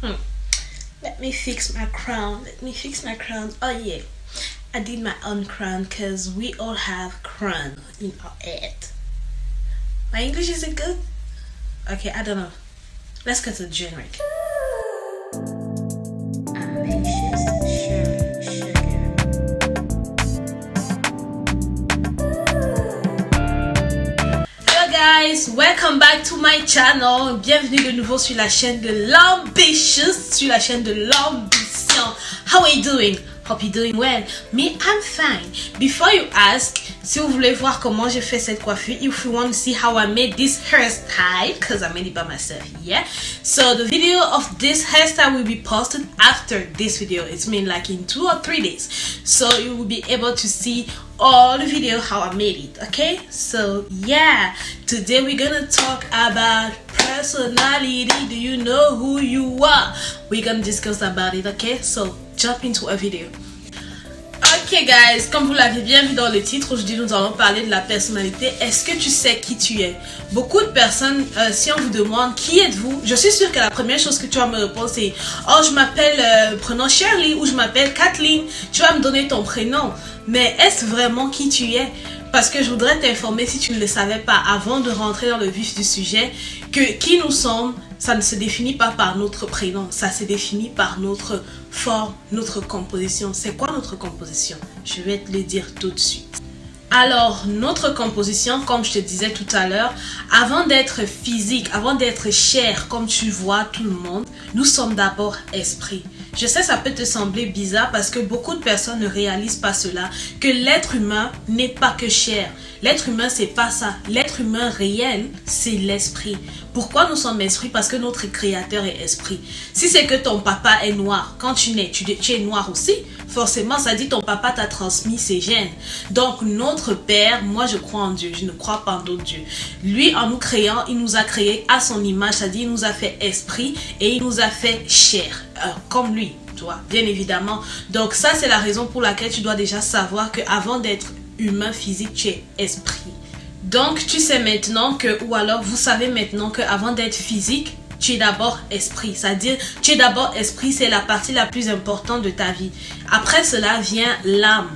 Hmm. Let me fix my crown. Let me fix my crown. Oh yeah, I did my own crown because we all have crown in our head. My English isn't good. Okay, I don't know. Let's get to the generic. Ambitious sugar. Hello guys, welcome back to my channel. Bienvenue de nouveau sur la chaîne de l'ambitious, sur la chaîne de l'ambition. How are you doing? Hope you're doing well. Me, I'm fine. Before you ask, si vous voulez voir comment j'ai fait cette coiffure, if you want to see how I made this hairstyle, because I made it by myself, yeah. So the video of this hairstyle will be posted after this video. It's been like in 2 or 3 days. So you will be able to see all the video how I made it, okay? So yeah, today we're gonna talk about personality. Do you know who you are? We're gonna discuss about it, okay? So jump into a video. Ok guys, comme vous l'avez bien vu dans le titre, aujourd'hui nous allons parler de la personnalité. Est-ce que tu sais qui tu es? Beaucoup de personnes, si on vous demande qui êtes-vous, je suis sûre que la première chose que tu vas me répondre c'est oh je m'appelle, prenons Shirley ou je m'appelle Kathleen. Tu vas me donner ton prénom. Mais est-ce vraiment qui tu es? Parce que je voudrais t'informer, si tu ne le savais pas, avant de rentrer dans le vif du sujet, que qui nous sommes, ça ne se définit pas par notre prénom, ça se définit par notre forme, notre composition. C'est quoi notre composition? Je vais te le dire tout de suite. Alors, notre composition, comme je te disais tout à l'heure, avant d'être physique, avant d'être chair, comme tu vois tout le monde, nous sommes d'abord esprit. Je sais, ça peut te sembler bizarre parce que beaucoup de personnes ne réalisent pas cela, que l'être humain n'est pas que chair. L'être humain, c'est pas ça. L'être humain réel, c'est l'esprit. Pourquoi nous sommes esprit? Parce que notre créateur est esprit. Si c'est que ton papa est noir, quand tu nais, tu es noir aussi, forcément, ça dit ton papa t'a transmis ses gènes. Donc, notre père, moi je crois en Dieu, je ne crois pas en d'autres dieux. Lui, en nous créant, il nous a créés à son image, c'est-à-dire il nous a fait esprit et il nous a fait chair, comme lui, tu vois, bien évidemment. Donc, ça, c'est la raison pour laquelle tu dois déjà savoir qu'avant d'être humain physique, tu es esprit. Donc, tu sais maintenant que, ou alors vous savez maintenant qu'avant d'être physique, tu es d'abord esprit. C'est-à-dire, tu es d'abord esprit, c'est la partie la plus importante de ta vie. Après cela vient l'âme.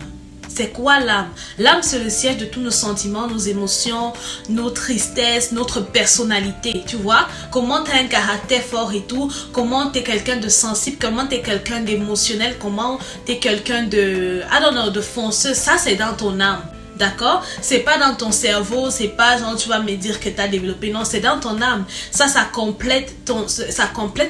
C'est quoi l'âme? L'âme, c'est le siège de tous nos sentiments, nos émotions, nos tristesses, notre personnalité. Tu vois? Comment tu as un caractère fort et tout. Comment tu es quelqu'un de sensible. Comment tu es quelqu'un d'émotionnel. Comment tu es quelqu'un de, I don't know, de fonceux. Ça, c'est dans ton âme. D'accord? C'est pas dans ton cerveau, c'est pas genre tu vas me dire que tu as développé. Non, c'est dans ton âme. Ça complète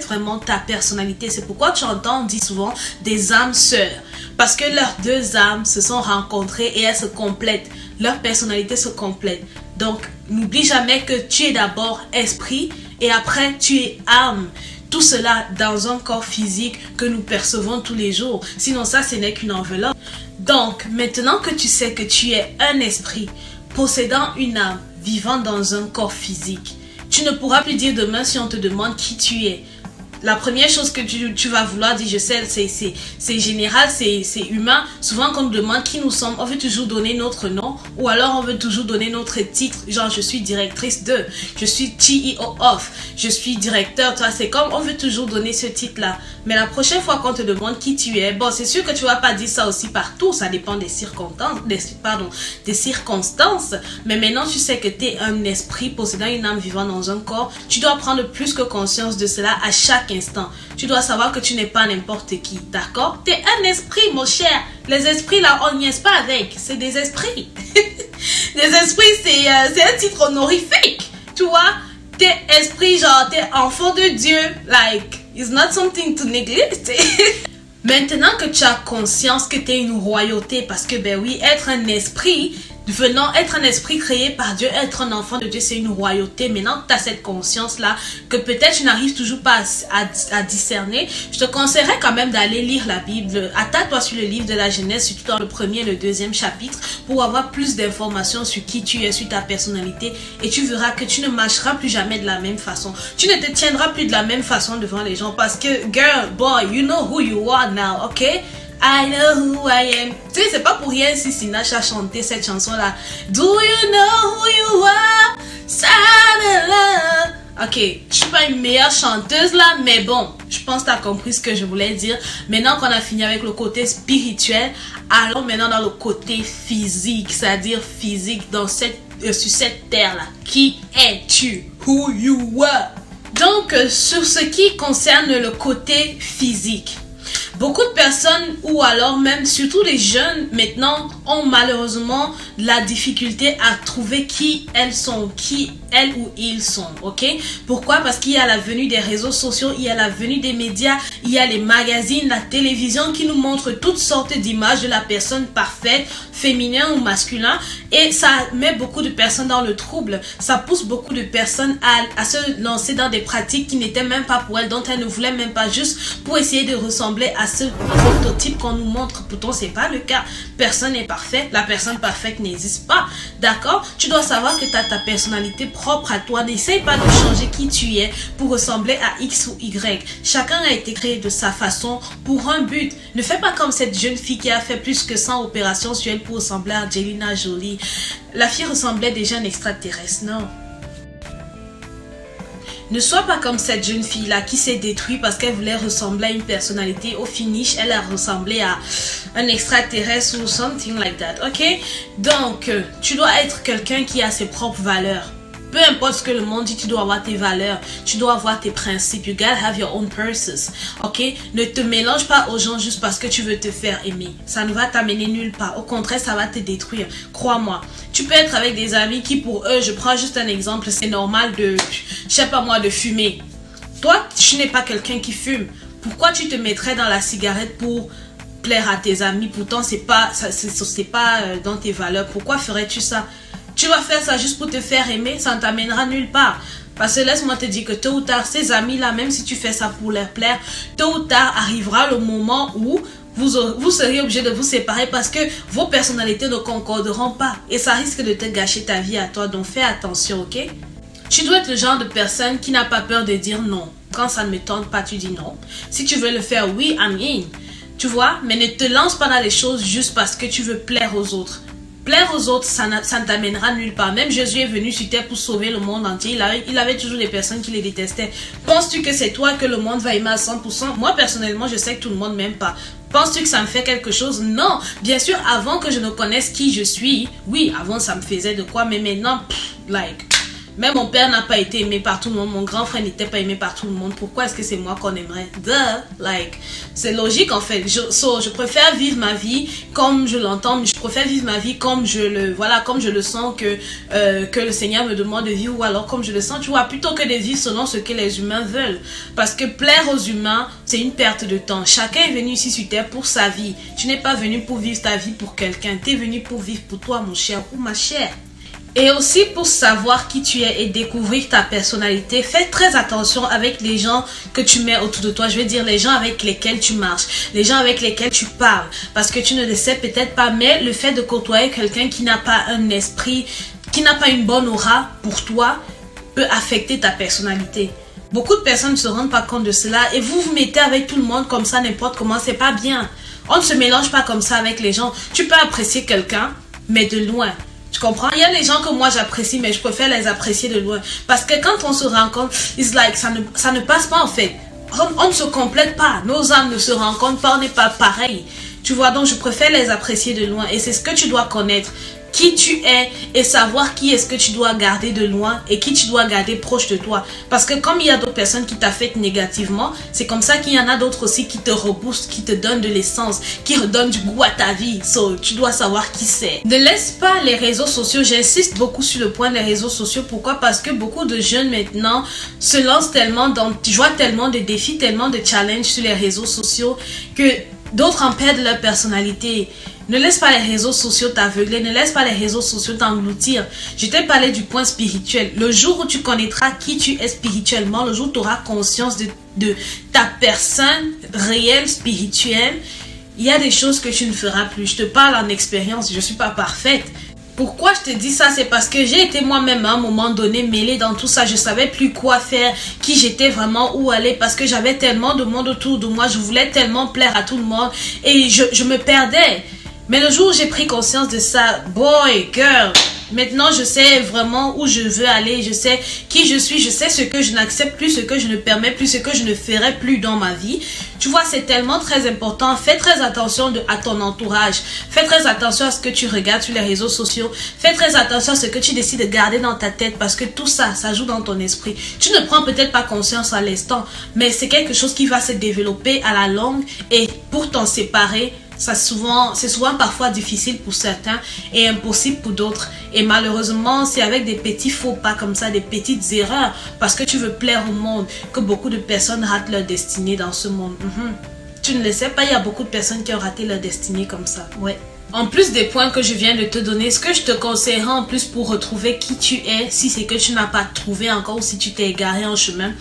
vraiment ta personnalité. C'est pourquoi tu entends, on dit souvent des âmes sœurs. Parce que leurs deux âmes se sont rencontrées et elles se complètent. Leur personnalité se complète. Donc, n'oublie jamais que tu es d'abord esprit et après tu es âme. Tout cela dans un corps physique que nous percevons tous les jours. Sinon ça, ce n'est qu'une enveloppe. Donc, maintenant que tu sais que tu es un esprit, possédant une âme, vivant dans un corps physique, tu ne pourras plus dire demain si on te demande qui tu es. La première chose que tu vas vouloir dire, je sais, c'est général, c'est humain. Souvent, quand on nous demande qui nous sommes, on veut toujours donner notre nom ou alors on veut toujours donner notre titre. Genre, je suis directrice de, je suis CEO of, je suis directeur. C'est comme, on veut toujours donner ce titre-là. Mais la prochaine fois qu'on te demande qui tu es, bon, c'est sûr que tu vas pas dire ça aussi partout. Ça dépend des circonstances, des circonstances. Mais maintenant, tu sais que tu es un esprit possédant une âme vivant dans un corps. Tu dois prendre plus que conscience de cela à chaque instant. Tu dois savoir que tu n'es pas n'importe qui, d'accord? Tu es un esprit, mon cher. Les esprits là, on n'y est pas avec. C'est des esprits. Les esprits, c'est un titre honorifique. Tu vois? T'es esprit, genre, t'es enfant de Dieu. Like, it's not something to neglect. Maintenant que tu as conscience que tu es une royauté, parce que, ben oui, être un esprit, être un esprit créé par Dieu, être un enfant de Dieu, c'est une royauté. Maintenant que tu as cette conscience-là, que peut-être tu n'arrives toujours pas à discerner, je te conseillerais quand même d'aller lire la Bible. Attaque-toi sur le livre de la Genèse, surtout dans le 1er et le 2e chapitre, pour avoir plus d'informations sur qui tu es, sur ta personnalité. Et tu verras que tu ne marcheras plus jamais de la même façon. Tu ne te tiendras plus de la même façon devant les gens. Parce que, girl, boy, you know who you are now, okay? I know who I am. Tu sais, c'est pas pour rien si Sinach a chanté cette chanson-là. Do you know who you are? Son of love. Ok, je suis pas une meilleure chanteuse là, mais bon, je pense que tu as compris ce que je voulais dire. Maintenant qu'on a fini avec le côté spirituel, allons maintenant dans le côté physique, c'est-à-dire physique sur cette terre-là. Qui es-tu? Who you are? Donc, sur ce qui concerne le côté physique, beaucoup de personnes, ou alors même surtout les jeunes maintenant, ont malheureusement la difficulté à trouver qui elles sont, qui elles ou ils sont, ok? Pourquoi? Parce qu'il y a la venue des réseaux sociaux, il y a la venue des médias, il y a les magazines, la télévision qui nous montrent toutes sortes d'images de la personne parfaite, féminin ou masculin, et ça met beaucoup de personnes dans le trouble. Ça pousse beaucoup de personnes à se lancer dans des pratiques qui n'étaient même pas pour elles, dont elles ne voulaient même pas, juste pour essayer de ressembler à ce prototype qu'on nous montre. Pourtant, c'est pas le cas. Personne n'est parfait. La personne parfaite n'existe pas. D'accord? Tu dois savoir que tu as ta personnalité propre à toi. N'essaye pas de changer qui tu es pour ressembler à X ou Y. Chacun a été créé de sa façon pour un but. Ne fais pas comme cette jeune fille qui a fait plus que 100 opérations sur elle pour ressembler à Angelina Jolie. La fille ressemblait déjà à un extraterrestre. Non. Ne sois pas comme cette jeune fille-là qui s'est détruite parce qu'elle voulait ressembler à une personnalité. Au finish, elle a ressemblé à un extraterrestre ou something like that, ok? Donc, tu dois être quelqu'un qui a ses propres valeurs. Peu importe ce que le monde dit, tu dois avoir tes valeurs, tu dois avoir tes principes. You gotta have your own purposes, ok? Ne te mélange pas aux gens juste parce que tu veux te faire aimer. Ça ne va t'amener nulle part. Au contraire, ça va te détruire. Crois-moi. Tu peux être avec des amis qui, pour eux, je prends juste un exemple, c'est normal de, je sais pas moi, de fumer. Toi, tu n'es pas quelqu'un qui fume. Pourquoi tu te mettrais dans la cigarette pour plaire à tes amis? Pourtant, c'est pas dans tes valeurs. Pourquoi ferais-tu ça? Tu vas faire ça juste pour te faire aimer, ça ne t'amènera nulle part. Parce que laisse-moi te dire que tôt ou tard, ces amis-là, même si tu fais ça pour leur plaire, tôt ou tard arrivera le moment où vous seriez obligé de vous séparer parce que vos personnalités ne concorderont pas. Et ça risque de te gâcher ta vie à toi, donc fais attention, ok? Tu dois être le genre de personne qui n'a pas peur de dire non. Quand ça ne me tente pas, tu dis non. Si tu veux le faire, oui, I'm in. Tu vois, mais ne te lance pas dans les choses juste parce que tu veux plaire aux autres. Plaire aux autres, ça ne t'amènera nulle part. Même Jésus est venu sur terre pour sauver le monde entier. Il avait toujours des personnes qui les détestaient. Penses-tu que c'est toi que le monde va aimer à 100%? Moi, personnellement, je sais que tout le monde ne m'aime pas. Penses-tu que ça me fait quelque chose? Non. Bien sûr, avant que je ne connaisse qui je suis, oui, avant ça me faisait de quoi, mais maintenant, même mon père n'a pas été aimé par tout le monde. Mon grand frère n'était pas aimé par tout le monde. Pourquoi est-ce que c'est moi qu'on aimerait? C'est logique en fait. Je préfère vivre ma vie comme je l'entends. Je préfère vivre ma vie comme je le sens que le Seigneur me demande de vivre, ou alors comme je le sens, tu vois, plutôt que de vivre selon ce que les humains veulent. Parce que plaire aux humains, c'est une perte de temps. Chacun est venu ici sur terre pour sa vie. Tu n'es pas venu pour vivre ta vie pour quelqu'un. Tu es venu pour vivre pour toi, mon cher ou ma chère. Et aussi pour savoir qui tu es et découvrir ta personnalité, fais très attention avec les gens que tu mets autour de toi. Je veux dire les gens avec lesquels tu marches, les gens avec lesquels tu parles. Parce que tu ne le sais peut-être pas, mais le fait de côtoyer quelqu'un qui n'a pas un esprit, qui n'a pas une bonne aura pour toi, peut affecter ta personnalité. Beaucoup de personnes ne se rendent pas compte de cela et vous vous mettez avec tout le monde comme ça, n'importe comment, c'est pas bien. On ne se mélange pas comme ça avec les gens. Tu peux apprécier quelqu'un, mais de loin. Tu comprends? Il y a des gens que moi j'apprécie, mais je préfère les apprécier de loin. Parce que quand on se rencontre, ça ne passe pas en fait. On ne se complète pas. Nos âmes ne se rencontrent pas, on n'est pas pareil. Tu vois, donc je préfère les apprécier de loin. Et c'est ce que tu dois connaître. Qui tu es et savoir qui est-ce que tu dois garder de loin et qui tu dois garder proche de toi. Parce que comme il y a d'autres personnes qui t'affectent négativement, c'est comme ça qu'il y en a d'autres aussi qui te reboostent, qui te donnent de l'essence, qui redonnent du goût à ta vie. So, tu dois savoir qui c'est. Ne laisse pas les réseaux sociaux. J'insiste beaucoup sur le point des réseaux sociaux. Pourquoi? Parce que beaucoup de jeunes maintenant se lancent tellement je vois tellement de défis, tellement de challenges sur les réseaux sociaux que d'autres en perdent leur personnalité. Ne laisse pas les réseaux sociaux t'aveugler, ne laisse pas les réseaux sociaux t'engloutir. Je t'ai parlé du point spirituel. Le jour où tu connaîtras qui tu es spirituellement, le jour où tu auras conscience de ta personne réelle, spirituelle, il y a des choses que tu ne feras plus. Je te parle en expérience, je ne suis pas parfaite. Pourquoi je te dis ça? C'est parce que j'ai été moi-même à un moment donné mêlée dans tout ça. Je ne savais plus quoi faire, qui j'étais vraiment, où aller, parce que j'avais tellement de monde autour de moi. Je voulais tellement plaire à tout le monde et je me perdais. Mais le jour où j'ai pris conscience de ça, boy, girl, Maintenant, je sais vraiment où je veux aller. Je sais qui je suis. Je sais ce que je n'accepte plus, ce que je ne permets plus, ce que je ne ferai plus dans ma vie. Tu vois, c'est tellement très important. Fais très attention à ton entourage. Fais très attention à ce que tu regardes sur les réseaux sociaux. Fais très attention à ce que tu décides de garder dans ta tête parce que tout ça, ça joue dans ton esprit. Tu ne prends peut-être pas conscience à l'instant, mais c'est quelque chose qui va se développer à la longue et pour t'en séparer, c'est souvent parfois difficile pour certains et impossible pour d'autres. Et malheureusement, c'est avec des petits faux pas comme ça, des petites erreurs, parce que tu veux plaire au monde, que beaucoup de personnes ratent leur destinée dans ce monde. Tu ne le sais pas, il y a beaucoup de personnes qui ont raté leur destinée comme ça. Ouais. En plus des points que je viens de te donner, ce que je te conseillerais en plus pour retrouver qui tu es, si c'est que tu n'as pas trouvé encore ou si tu t'es égaré en chemin,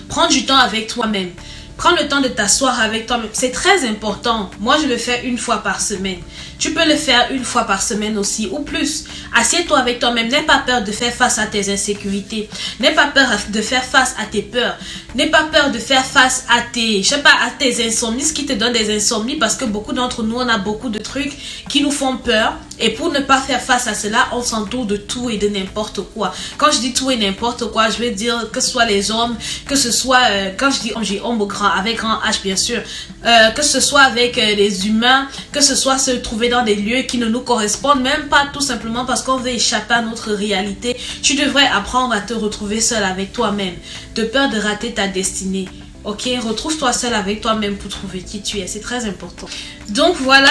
prends du temps avec toi-même. Prends le temps de t'asseoir avec toi-même. C'est très important. Moi, je le fais une fois par semaine. Tu peux le faire une fois par semaine aussi ou plus. Assieds-toi avec toi-même. N'aie pas peur de faire face à tes insécurités. N'aie pas peur de faire face à tes peurs. N'aie pas peur de faire face à tes, à tes insomnies, ce qui te donne des insomnies parce que beaucoup d'entre nous, on a beaucoup de trucs qui nous font peur. Et pour ne pas faire face à cela, on s'entoure de tout et de n'importe quoi. Quand je dis tout et n'importe quoi, je veux dire que ce soit les hommes, que ce soit, quand je dis homme, j'ai homme avec grand H bien sûr, que ce soit avec les humains, que ce soit se trouver dans des lieux qui ne nous correspondent même pas tout simplement parce qu'on veut échapper à notre réalité. Tu devrais apprendre à te retrouver seul avec toi-même, de peur de rater ta destinée. Ok, retrouve-toi seul avec toi-même pour trouver qui tu es, c'est très important. Donc voilà,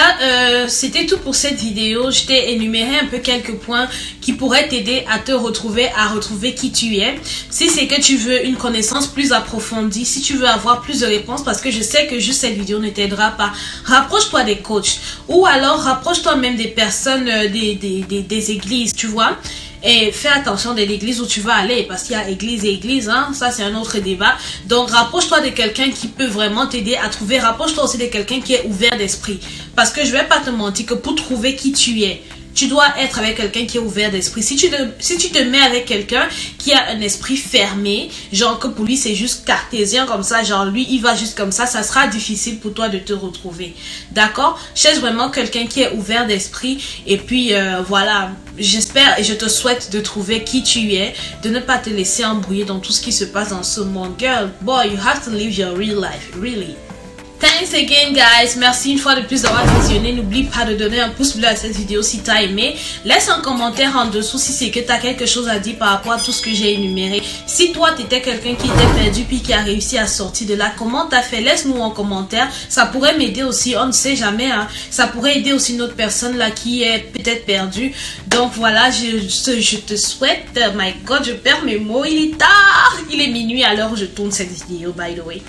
c'était tout pour cette vidéo. Je t'ai énuméré un peu quelques points qui pourraient t'aider à te retrouver, à retrouver qui tu es. Si c'est que tu veux une connaissance plus approfondie, si tu veux avoir plus de réponses, parce que je sais que juste cette vidéo ne t'aidera pas, rapproche-toi des coachs ou alors rapproche-toi même des personnes, des églises, tu vois. Et fais attention de l'église où tu vas aller parce qu'il y a église et église, hein, ça c'est un autre débat. Donc rapproche-toi de quelqu'un qui peut vraiment t'aider à trouver, rapproche-toi aussi de quelqu'un qui est ouvert d'esprit. Parce que je vais pas te mentir que pour trouver qui tu es, tu dois être avec quelqu'un qui est ouvert d'esprit. Si tu te mets avec quelqu'un qui a un esprit fermé, genre que pour lui c'est juste cartésien comme ça, genre lui il va juste comme ça sera difficile pour toi de te retrouver. D'accord? Cherche vraiment quelqu'un qui est ouvert d'esprit et puis voilà, j'espère et je te souhaite de trouver qui tu es, de ne pas te laisser embrouiller dans tout ce qui se passe dans ce monde. Girl, boy, you have to live your real life, really. Thanks again guys, merci une fois de plus d'avoir visionné. N'oublie pas de donner un pouce bleu à cette vidéo si tu as aimé. Laisse un commentaire en dessous si c'est que tu as quelque chose à dire par rapport à tout ce que j'ai énuméré. Si toi tu étais quelqu'un qui était perdu puis qui a réussi à sortir de là, comment tu as fait? Laisse-nous en commentaire, ça pourrait m'aider aussi, on ne sait jamais, hein. Ça pourrait aider aussi une autre personne là qui est peut-être perdue. Donc voilà, je te souhaite, my god je perds mes mots, il est tard, il est minuit à l'heure où je tourne cette vidéo by the way.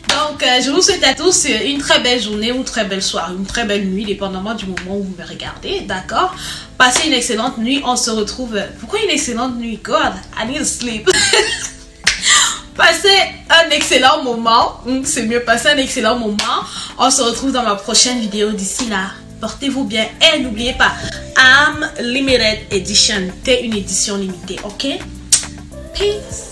Donc, je vous souhaite à tous une très belle journée ou une très belle soirée, une très belle nuit, dépendamment du moment où vous me regardez, d'accord? Passez une excellente nuit, on se retrouve... Pourquoi une excellente nuit? God, I need to sleep. Passez un excellent moment, c'est mieux, passez un excellent moment. On se retrouve dans ma prochaine vidéo. D'ici là, portez-vous bien et n'oubliez pas, I'm Limited Edition, t'es une édition limitée, ok? Peace.